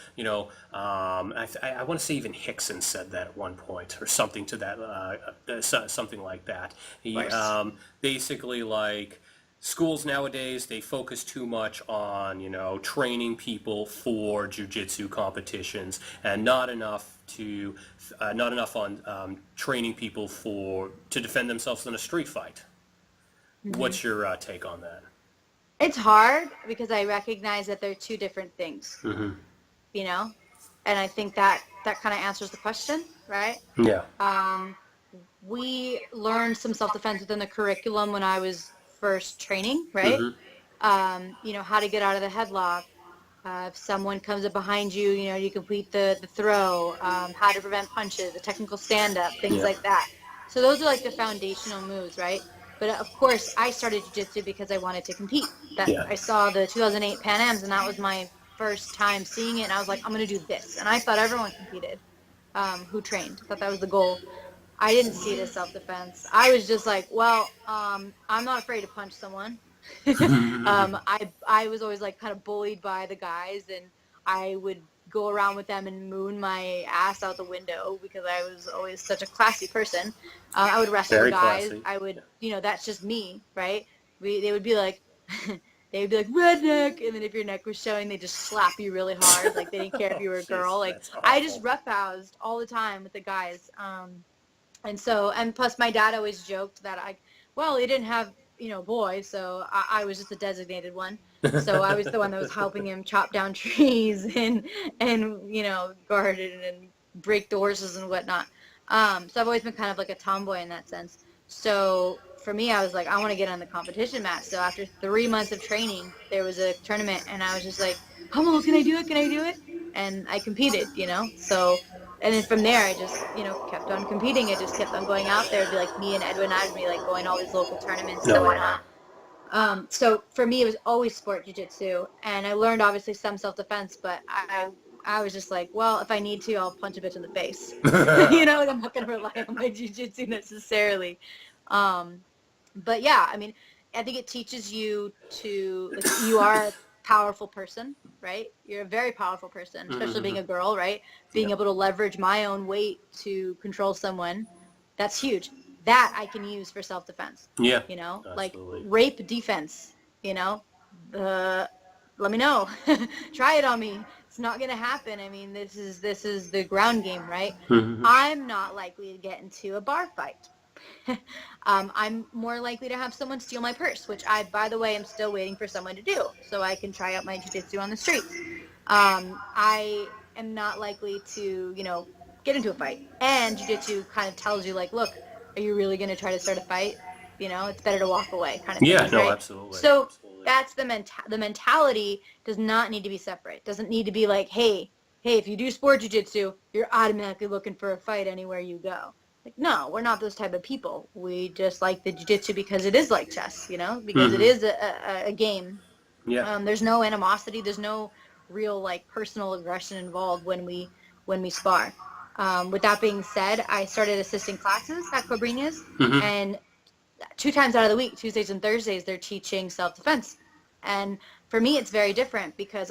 I want to say even Hickson said that at one point or something to that, something like that. Of He course. basically like schools nowadays they focus too much on training people for jiu-jitsu competitions and not enough on training people to defend themselves in a street fight. Hmm. What's your take on that? It's hard because I recognize that they're two different things, Hmm. you know, and I think that kind of answers the question, right? Yeah. Um, we learned some self-defense within the curriculum when I was first training, right? Hmm. How to get out of the headlock. If someone comes up behind you, you complete the throw, how to prevent punches, the technical stand-up, things Yeah. like that. So those are like the foundational moves, right? But of course, I started jiu-jitsu because I wanted to compete. That Yeah. I saw the 2008 Pan Ams, and that was my first time seeing it, and I was like, I'm going to do this. And I thought everyone competed who trained. I thought that was the goal. I didn't see it as self-defense. I was just like, well, I'm not afraid to punch someone. I was always like kind of bullied by the guys, and I would go around with them and moon my ass out the window because I was always such a classy person. I would wrestle the Very guys. classy. I Yeah. would, that's just me, right? They would be like, they would be like redneck, and then if your neck was showing, they just slap you really hard. Like they didn't care if Oh, you were a jeez, girl. Like that's I just awful. roughhoused all the time with the guys. And plus my dad always joked that well, he didn't have, boys, so I was just a designated one. So I was the one that was helping him chop down trees and guard it and break the horses and whatnot. So I've always been kind of like a tomboy in that sense. So for me, I was like, I want to get on the competition match. So after 3 months of training, there was a tournament, and I was just like, come on, can I do it? Can I do it? And I competed. So and then from there, I just, kept on competing. I just kept on going out there. It'd be like me and Edwin, I'd be like going to all these local tournaments and No, yeah. whatnot. So for me, it was always sport jiu-jitsu, and I learned obviously some self-defense, but I was just like, well, if I need to, I'll punch a bitch in the face. Like I'm not gonna rely on my jiu-jitsu necessarily. Um, but yeah, I mean, I think it teaches you to like you are a powerful person, right? You're a very powerful person, especially Hmm. being a girl, right? Being Yeah. able to leverage my own weight to control someone, that's huge. That I can use for self-defense, Yeah. like Absolutely. rape defense, you know, the let me know. Try it on me. It's not going to happen. I mean, this is the ground game, right? Hmm. I'm not likely to get into a bar fight. I'm more likely to have someone steal my purse, which I, by the way, am still waiting for someone to do so I can try out my jiu-jitsu on the streets. I am not likely to, get into a fight. And jiu-jitsu kind of tells you, like, look, are you really going to try to start a fight? It's better to walk away kind of Yeah. thing, No, right? absolutely. So Absolutely. that's the mentality does not need to be separate. Doesn't need to be like, hey, if you do sport jiu-jitsu, you're automatically looking for a fight anywhere you go. Like, no, we're not those type of people. We just like the jiu-jitsu because it is like chess, because it Hmm. is a game. Yeah. There's no animosity. There's no real like personal aggression involved when we spar. With that being said, I started assisting classes at Cobrina's, Hmm. and 2 times out of the week, Tuesdays and Thursdays, they're teaching self-defense. And for me, it's very different because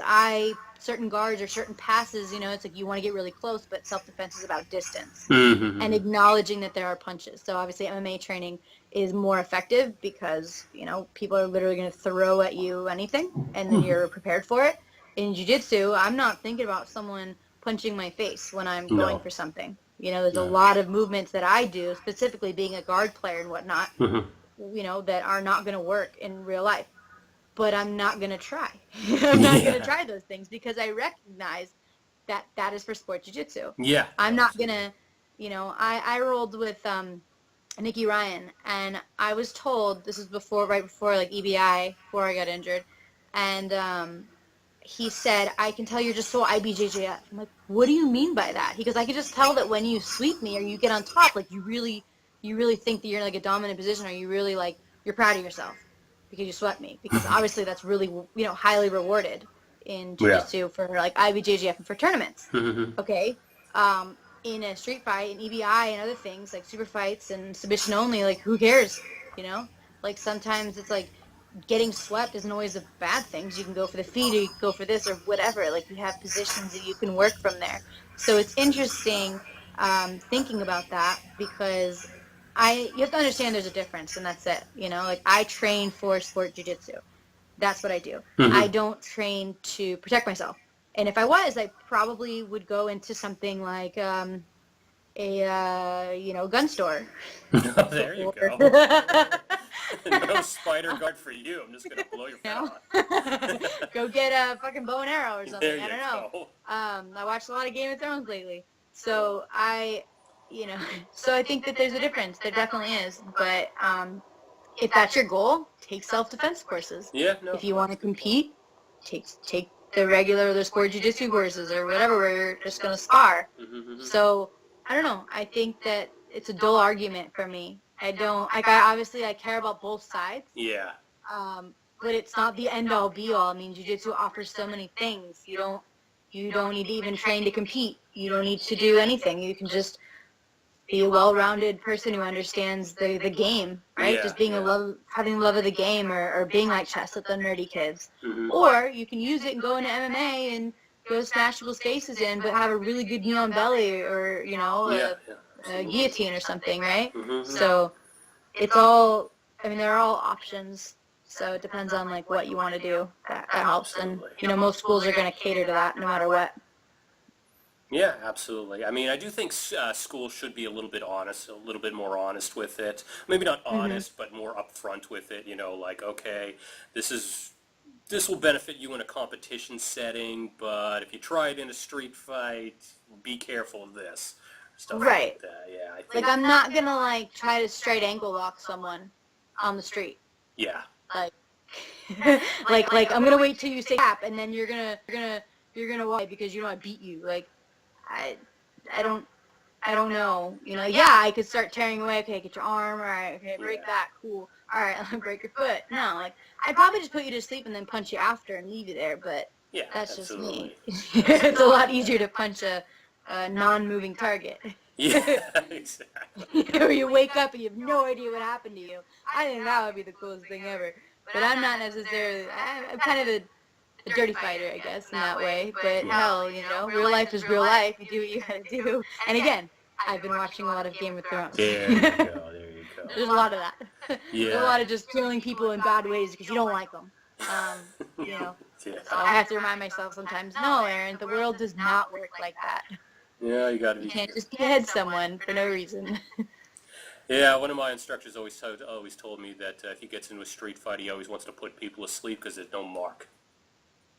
certain guards or certain passes, it's like you want to get really close, but self-defense is about distance and Hmm. acknowledging that there are punches. So obviously MMA training is more effective because, people are literally going to throw at you anything and then you're prepared for it. In jiu-jitsu, I'm not thinking about someone punching my face when I'm going No. for something. There's a No. lot of movements that I do, specifically being a guard player and whatnot, Hmm. that are not going to work in real life. But I'm not going to try. I'm not going to Yeah. try those things because I recognize that that is for sport jiu-jitsu. Yeah. I'm No, not going absolutely. to, I rolled with Nikki Ryan, and I was told, this is right before like EBI, before I got injured, and he said, I can tell you're just so IBJJF. I'm like, what do you mean by that? He goes, I can just tell that when you sweep me or you get on top, like you really think that you're in like a dominant position, or you really like, you're proud of yourself because you swept me. Because obviously that's really, highly rewarded in Yeah. jiu-jitsu for like IBJJF and for tournaments. Mm-hmm. Okay. In a street fight, in EBI and other things like super fights and submission only, like who cares? Like sometimes it's like, getting swept isn't always a bad thing. You can go for the feet, or you can go for this, or whatever. Like you have positions that you can work from there. So it's interesting thinking about that, because you have to understand there's a difference, and that's it. Like I train for sport jiu-jitsu. That's what I do. Mm-hmm. I don't train to protect myself. And if I was, I probably would go into something like a gun store. Oh, there you go. No spider guard for you. I'm just gonna blow your head off. Go get a fucking bow and arrow or something. There you I don't know. go. I watched a lot of Game of Thrones lately, so so I think that there's a difference. There definitely is. But if that's your goal, take self-defense courses. Yeah, no. If you want to compete, take the sport jiu-jitsu courses or whatever, where you're just gonna spar. Mm-hmm. So I don't know. I think that it's a dull argument for me. I don't like. I care about both sides. Yeah. But it's not the end all be all. I mean, jiu-jitsu offers so many things. You don't need to even train to compete. You don't need to do anything. You can just be a well-rounded person who understands the game, right? Yeah, Just being having love of the game, or being like chess with the nerdy kids. Mm-hmm. Or you can use it and go into MMA and go smash people's faces in, but have a really good knee on belly, or a guillotine or something, right? Mm-hmm. So it's all. I mean, they're all options. So it depends on like what you want to do. That helps, and most schools are going to cater to that no matter what. Yeah, absolutely. I mean, I do think schools should be a little bit more honest with it. Maybe not honest, but more upfront with it. Like, okay, this will benefit you in a competition setting, but if you try it in a street fight, be careful of this. Stuff right. Like that. Yeah, I think. Like, I'm not gonna like try to straight ankle lock someone on the street. Yeah. Like I'm gonna wait till you say tap, and then you're gonna walk because I beat you. Like, I don't know. Yeah, I could start tearing away. Okay, get your arm. All right. Okay, break that. Cool. All right, break your foot. No, like I'd probably just put you to sleep and then punch you after and leave you there. But yeah, that's absolutely. Just me. It's a lot easier to punch a non-moving target. Yeah, exactly. Or you wake up and you have no idea what happened to you. I think that would be the coolest thing ever. But I'm not necessarily. I'm kind of a dirty fighter, I guess, in that way. But hell, real life is real life. You do what you gotta do. And again, I've been watching a lot of Game of Thrones. There you go. There's a lot of that. Yeah. There's a lot of just killing people in bad ways because you don't like them. Yeah. So I have to remind myself sometimes, no, Erin, the world does not work like that. Yeah, you gotta be. You can't just behead someone for no reason. Yeah, one of my instructors always told me that if he gets into a street fight, he always wants to put people to sleep because there's no mark.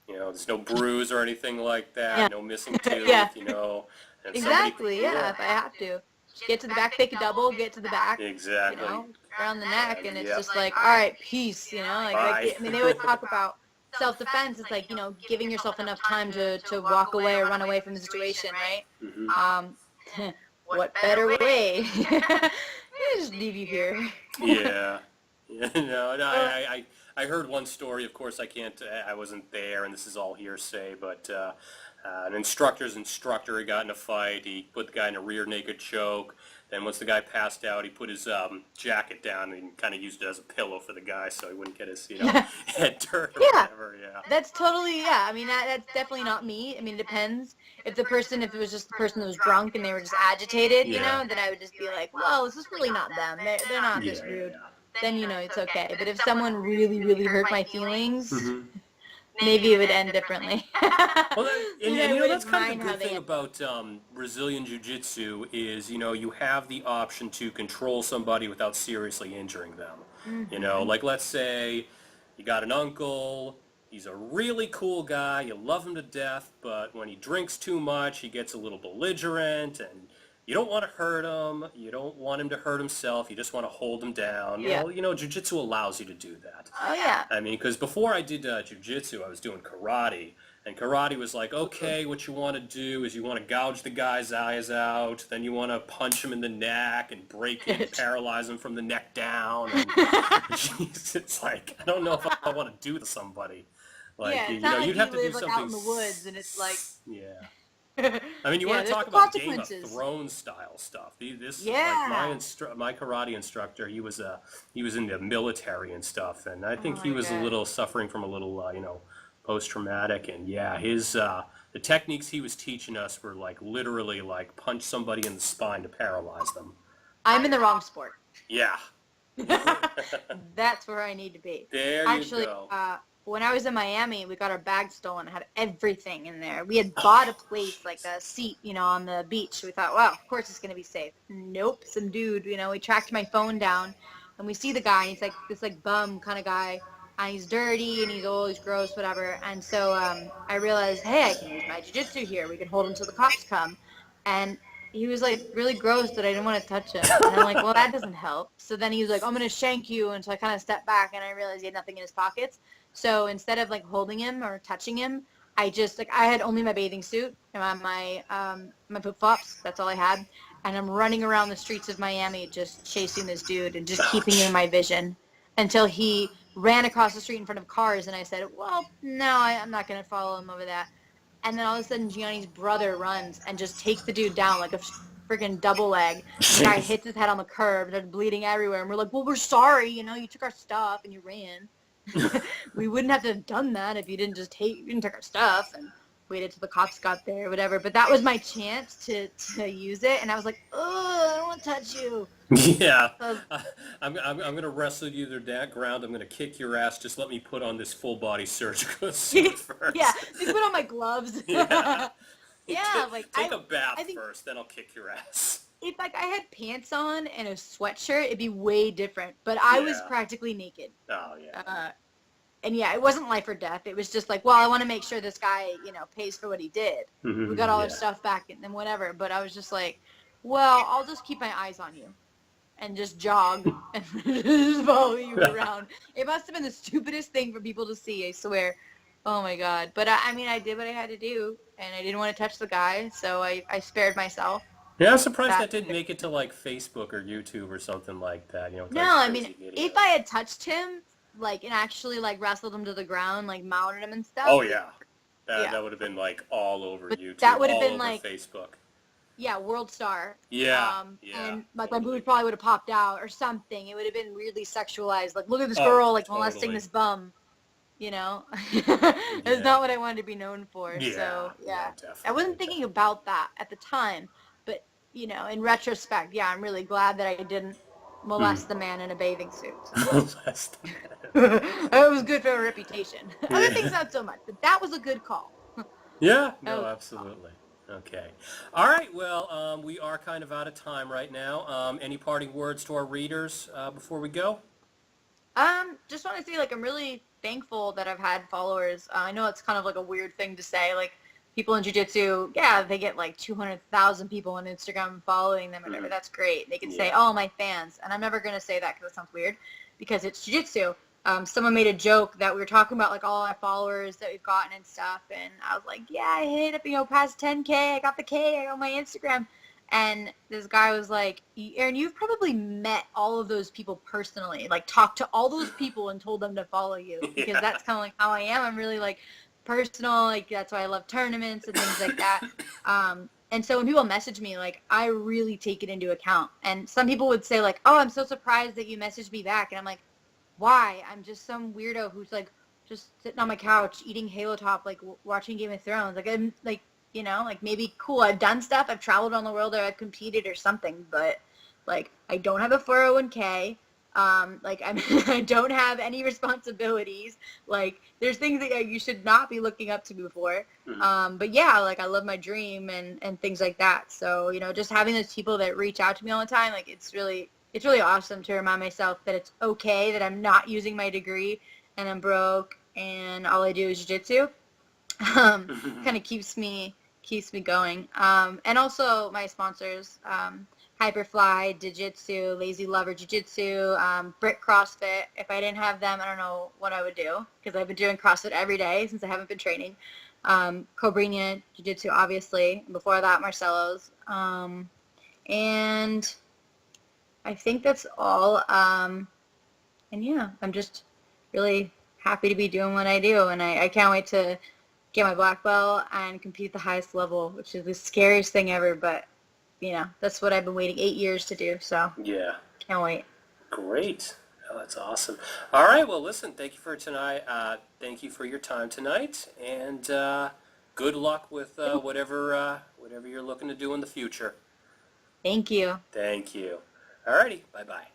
There's no bruise or anything like that, no missing tooth, And exactly, if I have to. Just get to the back, take a double, get to the back. Exactly. Around the neck, and it's just like, all right, peace, I mean, they would talk about self-defense. It's like, giving yourself enough time to walk away or run away from the situation, right? Mm-hmm. What better way? Just leave you here. Yeah. I heard one story. Of course, I wasn't there, and this is all hearsay, but an instructor's instructor, he got in a fight. He put the guy in a rear naked choke. Then once the guy passed out, he put his jacket down and kind of used it as a pillow for the guy so he wouldn't get his head dirt or whatever. Yeah. That's totally, I mean, that's definitely not me. I mean, it depends. If it was just the person that was drunk and they were just agitated, then I would just be like, well, this is really not them. They're not this rude. Yeah. Then, it's okay. But if someone really, really hurt my feelings, maybe it would end differently. Well, that's kind of the good thing about Brazilian Jiu-Jitsu is, you have the option to control somebody without seriously injuring them. Mm-hmm. Like let's say you got an uncle, he's a really cool guy, you love him to death, but when he drinks too much, he gets a little belligerent, and you don't want to hurt him, you don't want him to hurt himself, you just want to hold him down. Yeah. Well, Jiu-Jitsu allows you to do that. Oh, yeah. I mean, because before I did Jiu-Jitsu, I was doing karate, And karate was like, okay, what you want to do is you want to gouge the guy's eyes out, then you want to punch him in the neck and break it and paralyze him from the neck down. And jeez, it's like, I don't know if I want to do to somebody. Like, Yeah, it's you know, not you'd like you have to do live like out something. in the woods and it's like, Yeah. yeah, I mean, you want to there's talk the about Game of consequences. Thrones style stuff. This like Yeah. my karate instructor. He was in the military and stuff, and I Oh think he my was a God. little suffering from a little you know, post traumatic. And yeah, his the techniques he was teaching us were like literally like punch somebody in the spine to paralyze them. I'm in the wrong sport. Yeah. That's where I need to be. There you Actually, go. when I was in Miami, we got our bag stolen. It had everything in there. We had bought a place, like a seat, on the beach. We thought, well, of course it's going to be safe. Nope, some dude, we tracked my phone down, and we see the guy, and he's like this like bum kind of guy, and he's dirty, and he's always gross, whatever. And so I realized, hey, I can use my jiu-jitsu here. We can hold him till the cops come. And he was like really gross that I didn't want to touch him. And I'm like, well, that doesn't help. So then he was like, I'm going to shank you. And so I kind of stepped back and I realized he had nothing in his pockets. So instead of like holding him or touching him, I just like, I had only my bathing suit and my flip-flops. That's all I had. And I'm running around the streets of Miami just chasing this dude and just keeping him in my vision until he ran across the street in front of cars. And I said, well, no, I'm not going to follow him over that. And then all of a sudden, Gianni's brother runs and just takes the dude down like a freaking double leg. The guy hits his head on the curb, starts bleeding everywhere. And we're like, well, we're sorry, you took our stuff and you ran. We wouldn't have to have done that if you didn't you didn't take our stuff and waited till the cops got there or whatever. But that was my chance to use it. And I was like, oh, I don't want to touch you. Yeah, So, I'm gonna wrestle you to that ground. I'm gonna kick your ass. Just let me put on this full body surgical suit first. yeah, just put on my gloves. Yeah. Yeah, like Take a bath I think first, then I'll kick your ass. if like I had pants on and a sweatshirt, it'd be way different. But I was Yeah. practically naked. Oh yeah. And yeah, it wasn't life or death. It was just like, well, I want to make sure this guy, pays for what he did. We got all our Yeah. stuff back and then whatever. But I was just like, well, I'll just keep my eyes on you and just jog and just follow you around. It must have been the stupidest thing for people to see, I swear. Oh my God. But I mean, I did what I had to do and I didn't want to touch the guy. So I spared myself. Yeah, I'm surprised That that didn't make it to like Facebook or YouTube or something like that. You know, with, No, like I mean, crazy videos. if I had touched him, like, and actually, like, wrestled him to the ground, like, mounted him and stuff, Oh yeah, yeah. that would have been like all over But YouTube, that would have all been, over like, Facebook. yeah, world star. Yeah, yeah, And, like, my totally. boobs probably would have popped out or something. It would have been weirdly sexualized. Like, look at this Oh, girl, like, molesting totally. this bum, It's Yeah, not what I wanted to be known for. yeah, So, yeah, yeah. I definitely, wasn't thinking about that at the time. But, in retrospect, yeah, I'm really glad that I didn't molest the man in a bathing suit. So. definitely. Less than It was good for a reputation. Other things yeah. not so much, but that was a good call. Yeah, That no, was absolutely. Okay. All right, well, we are kind of out of time right now. Any parting words to our readers before we go? just want to say, like, I'm really thankful that I've had followers. I know it's kind of like a weird thing to say, like, people in jiu-jitsu, yeah, they get like 200,000 people on Instagram following them or whatever. Mhm. That's great. They can say, Yeah. oh, my fans. And I'm never going to say that because it sounds weird because it's jiu-jitsu. Someone made a joke that we were talking about, like, all our followers that we've gotten and stuff. And I was like, yeah, I hit up, past 10K. I got the K. I got my Instagram. And this guy was like, Erin, you've probably met all of those people personally. Like, talked to all those people and told them to follow you. Because Yeah. that's kind of like how I am. I'm really, like, personal. Like, that's why I love tournaments and things like that. And so when people message me, like, I really take it into account. And some people would say, like, oh, I'm so surprised that you messaged me back. And I'm like, why? I'm just some weirdo who's, like, just sitting on my couch eating Halo Top, like, watching Game of Thrones. Like, I'm, like, like, maybe, cool, I've done stuff. I've traveled around the world or I've competed or something. But, like, I don't have a 401k. Like, I don't have any responsibilities. Like, there's things that you should not be looking up to me for. Mhm. But yeah, like, I love my dream and things like that. So, just having those people that reach out to me all the time, like, it's really awesome to remind myself that it's okay that I'm not using my degree and I'm broke and all I do is jiu-jitsu. Kind of keeps me going. And also my sponsors, Hyperfly, Jiu-Jitsu, Lazy Lover Jiu-Jitsu, Brick CrossFit. If I didn't have them, I don't know what I would do because I've been doing CrossFit every day since I haven't been training. Cobrinha Jiu-Jitsu, obviously. Before that, Marcelo's. And I think that's all. And yeah, I'm just really happy to be doing what I do. And I can't wait to get my black belt and compete at the highest level, which is the scariest thing ever. But, that's what I've been waiting 8 years to do. So Yeah. can't wait. Great. Oh, that's awesome. All right. Well, listen, thank you for tonight. Thank you for your time tonight, and good luck with whatever you're looking to do in the future. Thank you. Thank you. All righty. Bye-bye.